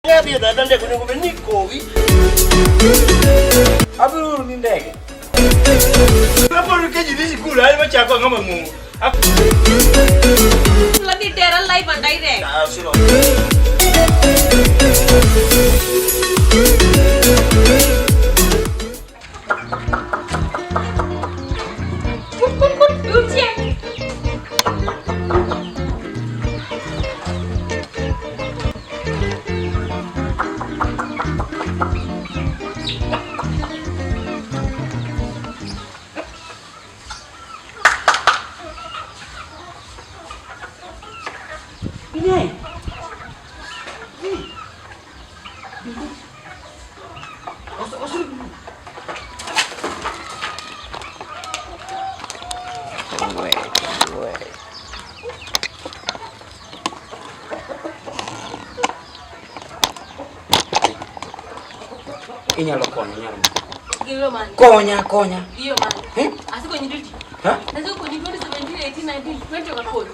Abbiamo da andare con come Nicovi. Abbiamo un indege. Ma poi che gli dici culo, ma c'è qua come mu. La di terra live andai re. Ah, sì no. Inyalo konyo nyaro. Giro man. Konya. Iyo man. Asiko nyiditi. Ha? Nazo ko nyiditi 17 18 19 20 okakonyo.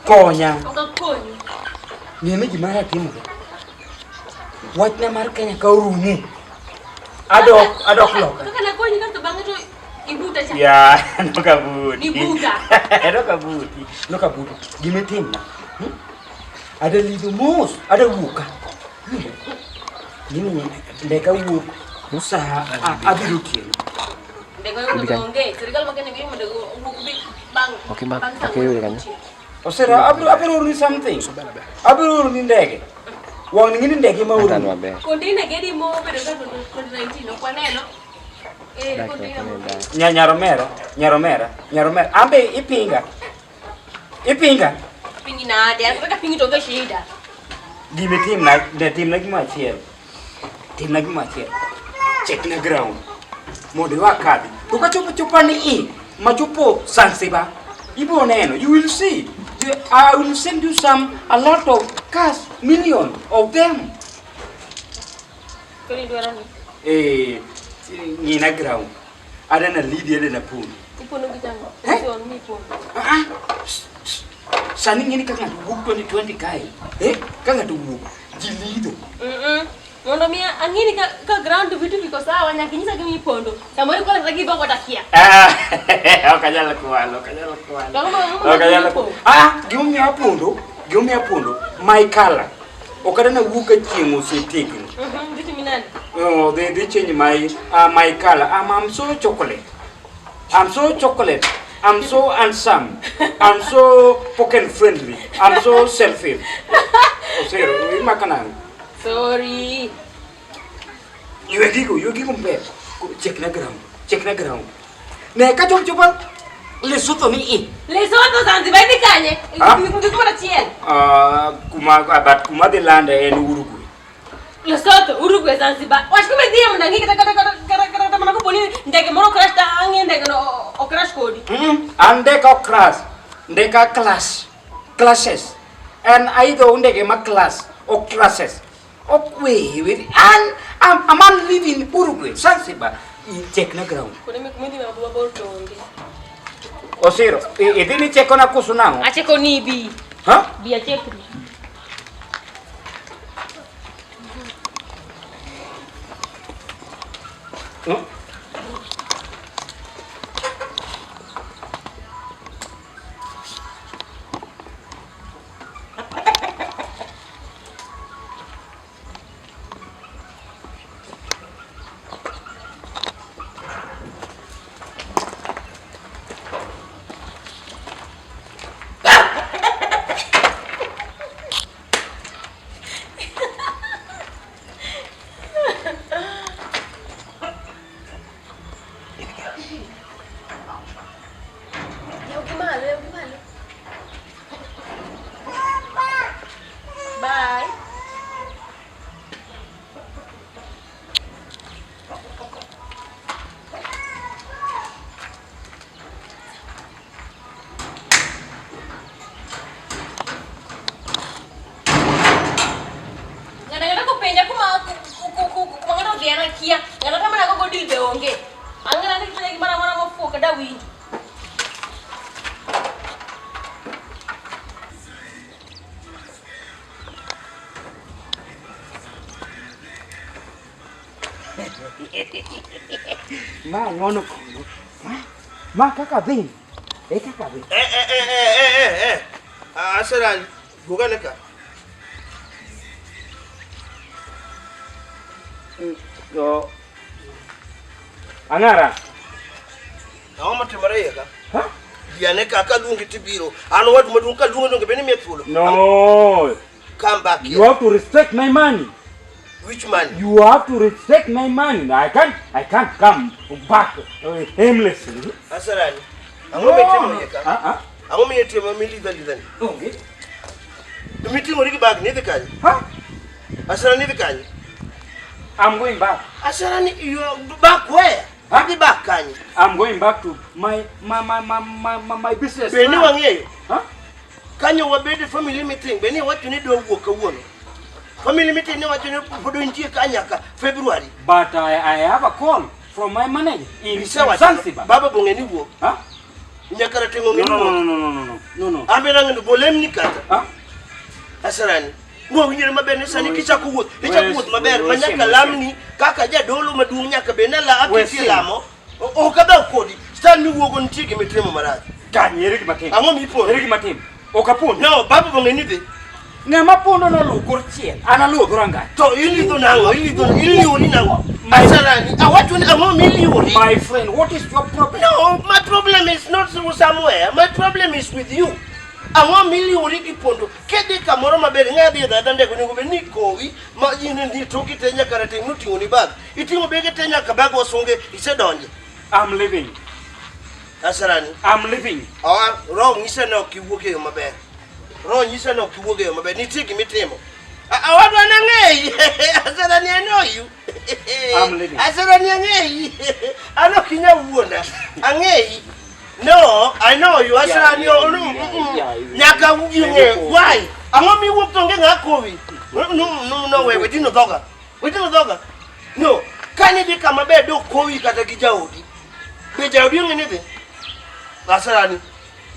Konya. Okakonyo. Ng'eme gimara timo. Wachna mar Kenya ka orumu. Adok loka. Kaka nakonyi kasto bang'e to ibuta cha. Ya, nokabuti. Ni buta. Nokabuti. Gime timna. Ada lido mos, ada wuka. Gini ndeka wuk. Musa abiro tieno. Ndeka ng'onge. Serikal makene biro mondo ubi bang. Okay, udah kan. Osera abiro ni something. Abiro ni ndege. Wang ngini ndege ma uru. Kondina gedi mo bedo ka 2019 okwaneno. Nyaromera. Ambe ipinga. Pingi nade, akaka pingi tonga shida. Gime timna gima achiel. Check na ground. Mode wakadi. Tuka chopa ni machopo Zanzibar. Ibo neno, you will see. I will send you a lot of cash, million of them. Koni dwarani. Nina ground. Ada na lidi ada na pool. Ipono gitango. Son mi pono. Sani ngini kanga tubuk 2020 kai. Kanga tubuk. Jilido. Mondo mia angini ka ground vitu viko sawa nyakinyisa kimi pondo. Tamori kwa lagi bako takia. Okanyala kwalo. Giumi apondo. My color. Okada na wuka chieng osetegno. Vitu minani. Oh, they change my color. I'm so chocolate. I'm so handsome. I'm so pocket friendly. I'm so selfish. Osero, makanang. Sorry. You gigo mbe. Check na ground. Ne ka coba Lesotho ni Lesotho Zanzibar ni kanye. Ndiko na chiel. Kuma the land en Uruguay. Lesotho, Uruguay, Zanzibar. Washikume ndiye mnangi kata manako poni ndege moro crash ta ange ndege no crash kodi. Andeka classes. And either ndege ma class or classes. Wait. And a man living in Uruguay, Zanzibar. Check na ground. Kone mimi na baba borto ndi. Osiro, idini cheko na kusunango. Acheko ni bi. Ha? Bi acheko. Ma ngono kono. Ma kaka bin. Kaka bin. Asarani, gugane ka. Yo. Angara. Awama temare ka. Ha? Diane ka kalungi tibiro. Ano watu madun kalungi no beni metulo. No. Come back here. You have to respect my money. Which man? You have to respect my money. I can't come back aimlessly. Asarani. Ango metemo ka. Ango metemo milida lidan. Okay. The meeting will get back near the can. Huh? Asarani the can. I'm going back. Asarani, you are back where? I'll be back, can you? I'm going back to my business. Benny Wange. Huh? Can you obey the family meeting? Benny, what you need to work a woman. Family meeting, what you need to do in Kanyaka, February. But I have a call from my manager in Zanzibar. Baba Bongeni work. Huh? No. I'm in the Bolemnica. Huh? Asarani. Mo winyo mabene sani kicha kuwuot. Kicha kuwuot maber manyaka lamni kaka jadolo maduong nyaka benela akiti lamo. O kada kodi. Stan mi wuogo ntie gi mitimo marach. Kanye ere gimatim. Ango mi pon. Ere gimatim. Okapon. No, baba bongeni dhi. Ngama pondo no lugor chien. Ana lugor anga. To ilidho nango, iliyoni nango. Asarani, awatu ni ango mi iliyoni. My friend, what is your problem? No, my problem is not somewhere. My problem is with you. Ango mili uriki pondo kede kamoro mabere ngadi da dande ko ngo beni kowi ma yini ndi toki tenya karate nuti ngoni bag itingo bege tenya kabago osonge isedonje. I'm leaving. Asarani, I'm leaving. Ro ngise no kiwuoke maber. Ro ngise no kiwuoke maber nitiki mitimo. Awadu anangei. Asarani, I know you. I'm leaving. Asarani angei. Ano kinya wuona. Angei. No, I know you. Asarani, nyaka ujinge. Why? Ango mi wuok tonge ngakowi. No way. We didn't doga. No. Kani di kama be do kowi kata gijaudi. Be jaudi ngene de. Asarani,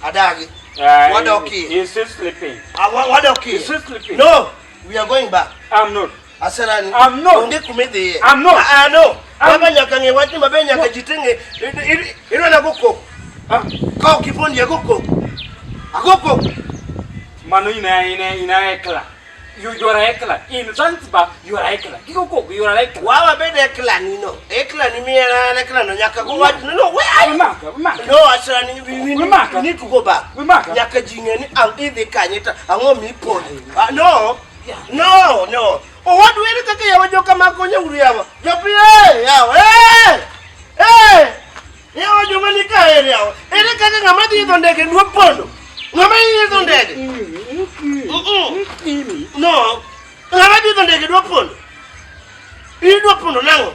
adagi. Wadoki. He's still sleeping. Wadoki. He's still sleeping. No, we are going back. I'm not. Asarani, I'm not. Onge kumede. I'm not. No. Baba nyaka nge wati mabe nyaka jitenge. Ino na goko. Kau kipondi ya goko. Agoko. Manu ina ekla. You are ekla. In Zanzibar, you are ekla. Giko you are ekla. Wawa bede ekla nino. Ekla ni mie na ekla no nyaka go wati. No, where are you? Maka. No, Asarani, we need to go back. Nyaka jingeni ang idhi kanyita ango mi poni. No. O wadu ere kake yawa joka makonya uriyawa. Jopi yawa. Yawa joma nika ere yawa. Ere kake ngamadi idho ndege nwa pondo. Ngamadi idho ndege. No. Ngamadi idho ndege nwa pondo. Idho pondo nango.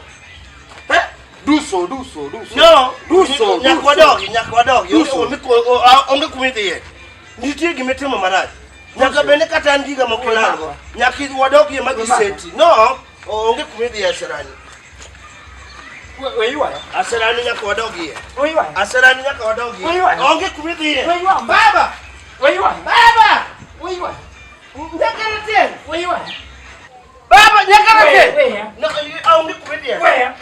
Do so. No. Nyakwadogi. Onge kumidhi ye. Nitie gimetimo marach. Nyaka bene kata ndiga mokolango. Nyaki wadogi magiseti. No. Onge kumidhi ye Asarani. Where you are? Asarani nyaka wadogi ye. Where you are? Asarani nyaka wadogi ye. Onge kumidhi ye. Where you are? Baba. Where you are? Baba. Where you are? Nyakarate. Where you are? Baba nyakarate. Where? No, onge kumidhi ye. Where?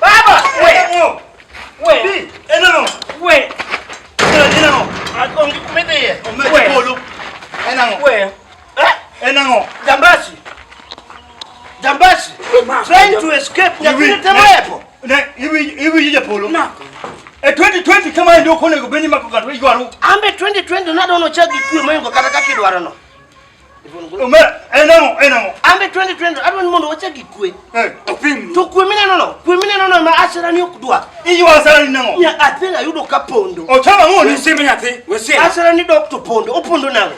Baba. Where? Enano. Where? Enano. Onge kumidhi ye. Japolo. Where? Enango. Jambazi. Trying to escape. Nyakiritemepo. Hivi Japolo. 2020 kama ndio kone kubeni makogatu igwaru. Ambe 2020 nado no chagi kuwe moyo kata kakidwaro no. Enango. Ambe 2020 adon mondo wachagi kuwe. Opim. To kuwe mina no. Kuwe mina no ma Asarani okudwa. Iyo Asarani nango. Ya athenga yudo kapondo. Ochama ngoni. Weseme nyate. Weseme. Asarani dokto pondo. Opondo nango.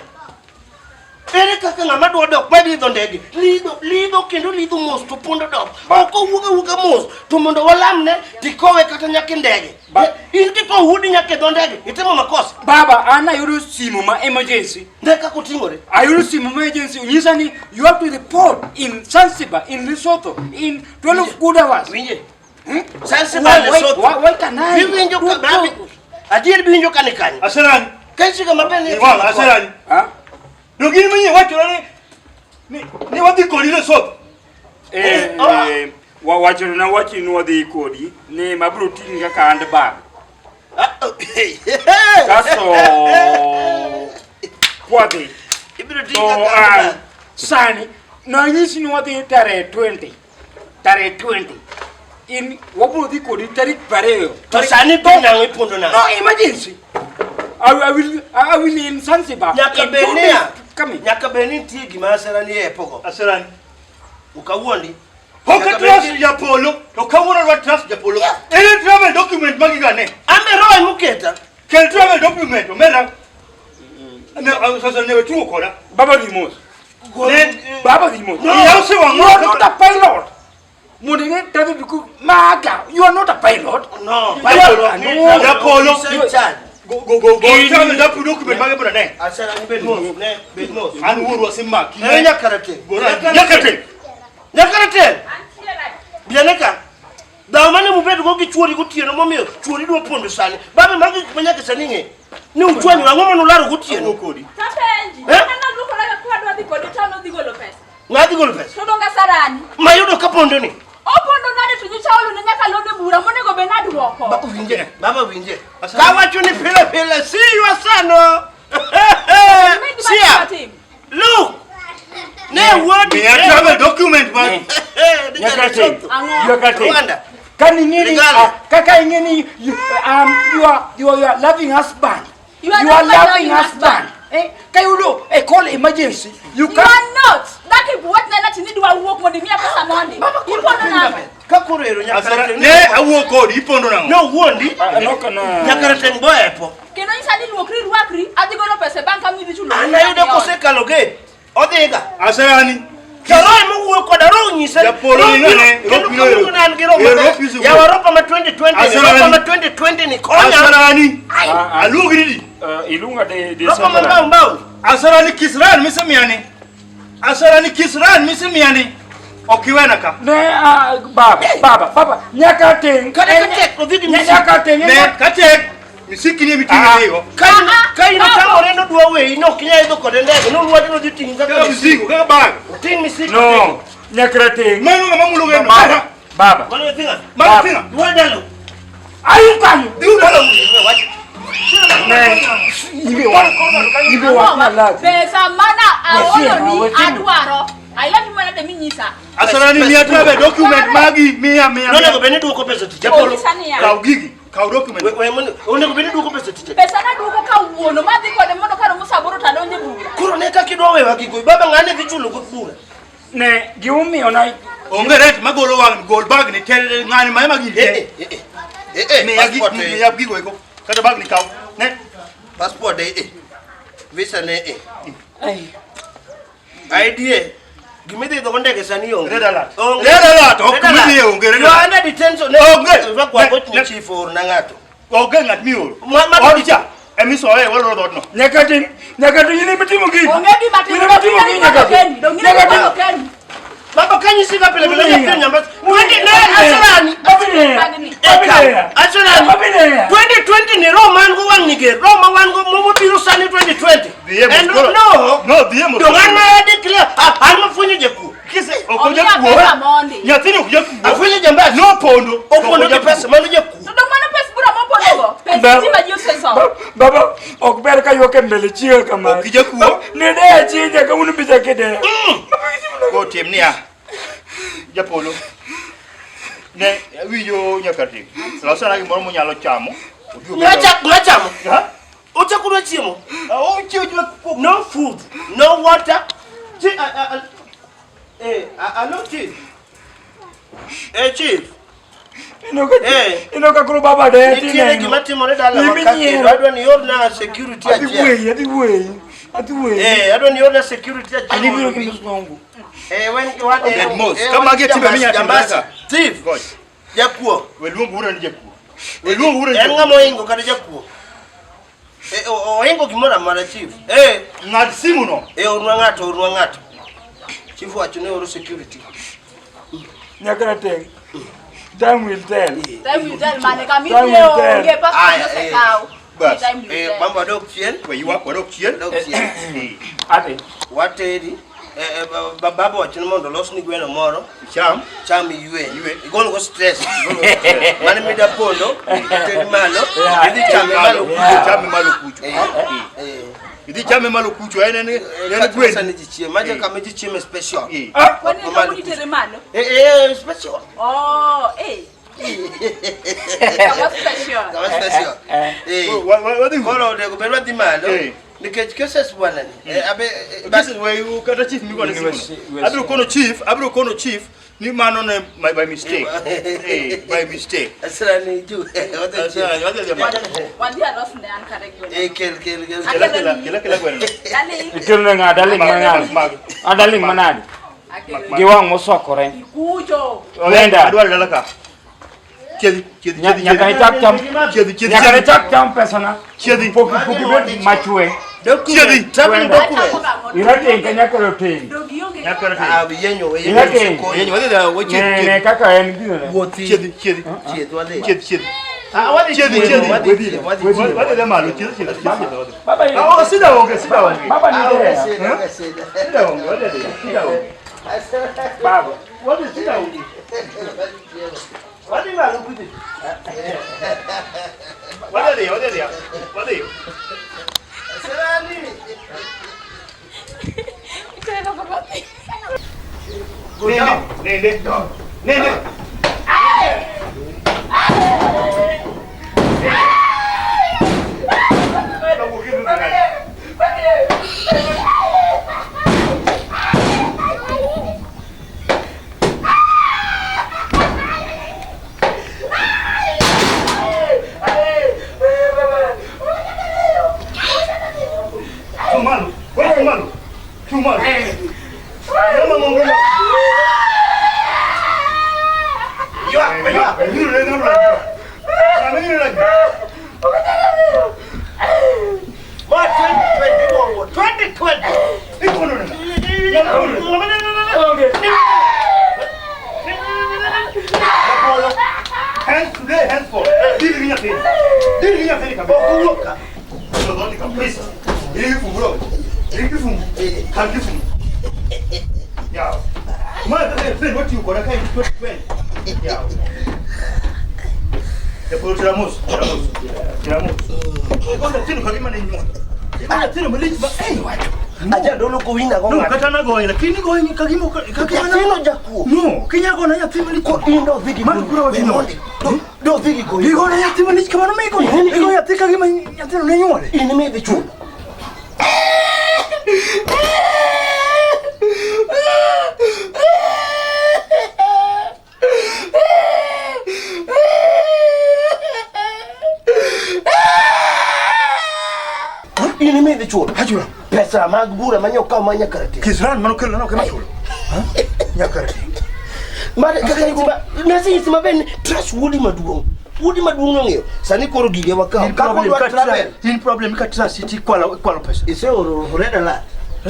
Ere kaka ngama dwa dok madi idho ndege. Lidho kendo lidho mos to pondo dok. Oko wuga mos to mondo walamne tikowe kata nyake ndege. In tipo hudi nyake dho ndege. Itemo makosa. Baba, ana yuru simu ma emergency. Ndeka kutingore. Ayuru simu ma emergency. Unyisani, you have to report in Zanzibar, in Lesotho, in 12 good hours. Winje. Zanzibar Lesotho. Why can I? Biwinjo kabrabi. Adier biwinjo kanekani. Asarani. Kaisi kama bene. Iwa Asarani. Nogini mwenye watu ni wati kolile soto. wawacho na wachi no dhi kodi ni mabro tinga ka and bag kaso kwadi ibiro tinga sani no nyisi ni wadhi tare 20 in wabro dhi kodi tarik pareo to sani to na ipondo na no emergency I will in Zanzibar nyaka beni tie gima Asarani epogo Asarani ukawuondi Poka trust Japolo to kawuono wa trust Japolo any travel document magigane ame roy muketa kel travel document omera ne sasa ne wetu kola Baba Dimos Baba Dimos you are not a pilot Mudinge travel because maga you are not a pilot no Japolo go travel document magibona ne Asarani bedmo an wuru asimma Nyakaratel bianeka daumane mubedu go gichwori gutieno momio chwori do pondo sani babe magi manyaka saninge ni uchwani wa ngomo nolaro gutieno kodi tapenji kana duko la kwa do dhi kodi tano dhi golo pesa ngadi golo pesa to donga Asarani mayudo kapondo ni opondo nade tunyi chawlo ne nyaka lode bura monego be nadwoko baba winje kawacho ni pele see you asano see look ne word me travel document man Yakate kani nini kaka ngeni you are loving husband you are loving husband kayudo a call emergency you are not daki buat na tini dwa wuok mondi mia pesa mondi ipondo na kakurero nyakaratel ne awuok kodi ipondo na no wondi nyakaratel boepo keno isani ruokri adhi golo pesa banka mi dhi chulo anayudo kosekalo ge odhiga Asarani Karoy muwuok koda ro nyisa Japolo ngane ya waropa ma 2020 ni konya Asarani alugri ilunga de ropa mbao Asarani kisran misemiani okiwena ka ne baba nyakate kate misikini mitingi hiyo kai no tamore no duwe no kinya ido kode ndege no ruwa no ditinga kaka mzigo kaka bag ting misiki no nyakate manu ngama muluge baba wale tinga wadalo ayu kan diudalo ne ibe wa la pesa mana aono ni adwaro aila ni mana de minyisa Asarani ni atrabe document magi mia no nego bene duko pesa Japolo kaugigi kau document onego bene duko pesa tije pesa na duko ka wuono madhi kode mondo karo musaboro tadonje bura kuro ne ka kidwa wewa gigo baba ngane dhi chulo go bura ne giumi ona ongeret magolo wang gold bag ni tel ngani mai magi me yagi go eko kada bag ni kau ne passport visa ne idea gimidi do ndege sani yo Dala to kumidi yo ngere yo anda detention ne va kwa coach chief or na ngato ngat miyo odicha emiso walo do no nyakate yini mitimo gi ongedi matimo nyakate baba kanyi sika pele Kenya mbas mwende ne Asarani Asarani 2020 ni Roman go wang nige Roma wango momo biro sani 2020 and no diemo dongana declare alma funye jeku kise okoje ku nyatini okoje ku afunye jamba no pondo opondo de pesa mano jeku ndo mana pesa bura mopondo go pesa tima juse so baba okber ka yoke mbele chiga kama okoje ku ne de chiga ka unu bisa kede ko temnia Japolo ne wiyo nyakati la sana ki moro nyalo chamo ngachamo ha utakula chiemo no food no water no chief chief ino ka kuru baba de tiene ki matimo ne dala wakati adwa ni yorna security ajia adwa ni yorna security ajia alibiro kimisongo when you want dead most kama ge tibe minya jambasa chief jakuo welungu ura ni jakuo welungu ura ni ngamo ingo kada jakuo ingo kimora mara chief ngad simu no urwa ngato chief wacho ne oro security nyakate time will tell mane kamio nge passport no sekao bas bamba dok chien we you walk dok chien ate watedi baba wachino mondo los ni gweno moro Cham yue igol go stress mane mida pondo ted malo idhi chame malo kucho idhi chame malo kucho ene gweno sani jichie maja kama jichie special kwani kama ni tere malo special kama special koro de go bedwa di malo nikech cases bwana ni abe this is where you kata chief mi gone simu abro kono chief ni mano ne by mistake by mistake Asarani ju wadi alos ne an kare gweno kel kila gweno Ikelne nga daling manani giwang mosokore kujo olenda adwar dalaka chedi nyaka chak cham pesana chedi poki machwe chedi travel document irate kenya kero ting yenyo ne kaka en gino chedi wadi da malo chedi baba sida onge baba ni there sida onge baba wadi sida onge wadi malo kuti wadi Asarani tena babati nende Tumalu. Yeah. What you got? I can't put yeah. The Ramos. Aja dulu kuwinda kwa. No, katana goe lakini goe kagimo kagimo jaku. No, kinya gona ya timali ko indo vigi. Manu kura wajino. Do vigi ko. Igo na ya timali kama no meko. Igo ya tika gima ya tino nenyole. Ini me bichu. Ini me bichu. Hajura. Pesa magbura manyoka manya karate. Kisran manokela no kama chulo. Ha? Ya karate. Mare kakari kuba nasi isima ben trash wudi maduong. Wudi maduong ngeo. Sani koro gige waka. In problem ka trash city kwala pesa. Ise oreda la.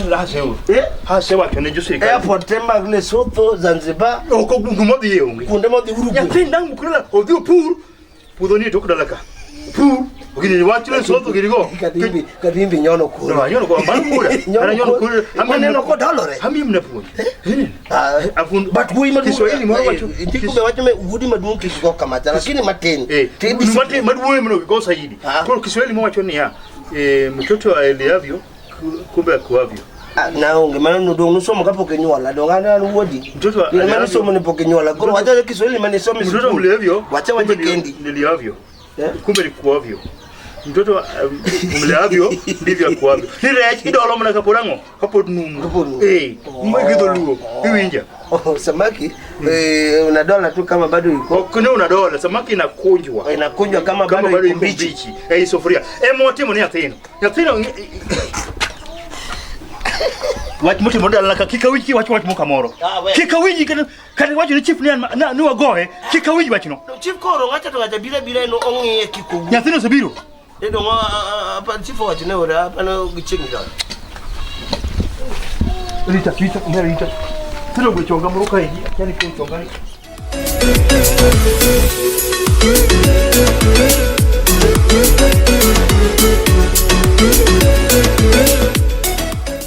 La seo. Ha sewa kene jusi ka. Airport Magle Soto Zanzibar. Oko gungumo di yongi. Kunde mo di urugu. Ya tinda mukula odio pur. Pudoni dokudalaka. Pur. Ogini wachile Soto girigo. Kadimbi nyono kura. No, nyono ko mbalukura. Nyono kura. Amene ko dolore. Hami mne pu. Afun but we madu Kiswahili moro wacho. Ndikumbe wacho me wudi madu kisiko kama jana. Lakini mateni. Mate madu mno go saidi. Kwa Kiswahili moro wacho ni ya mtoto aliavyo kumbe akuavyo. Na unge maneno ndo nusomo kapo kenyola dongana wodi. Mtoto maneno somo ni pokenyola. Kwa wacha Kiswahili maneno somo mtoto uliavyo. Wacha waje kendi. Niliavyo. Kumbe likuavyo. Mtoto mleavyo ndivyo akuavyo. Nile kidolo mna kaporango kapo numu. Mwegido luo. Iwinja. Samaki una dola tu kama bado iko. Kuna una dola samaki inakunjwa. Inakunjwa kama bado iko mbichi. Sufuria. Motimo ni Athena. Athena watu mtu modala na kika wiki watu muka moro. Kika wiki kana watu ni chief ni wagoe kika wiki watu no. Chief koro ngacha to bila no ongi kiko. Athena sabiro. Ndio hapa chief watu ne ora hapa no gichingi dala. Rita ndio Tino kuchonga muruka hii, yani kuchonga.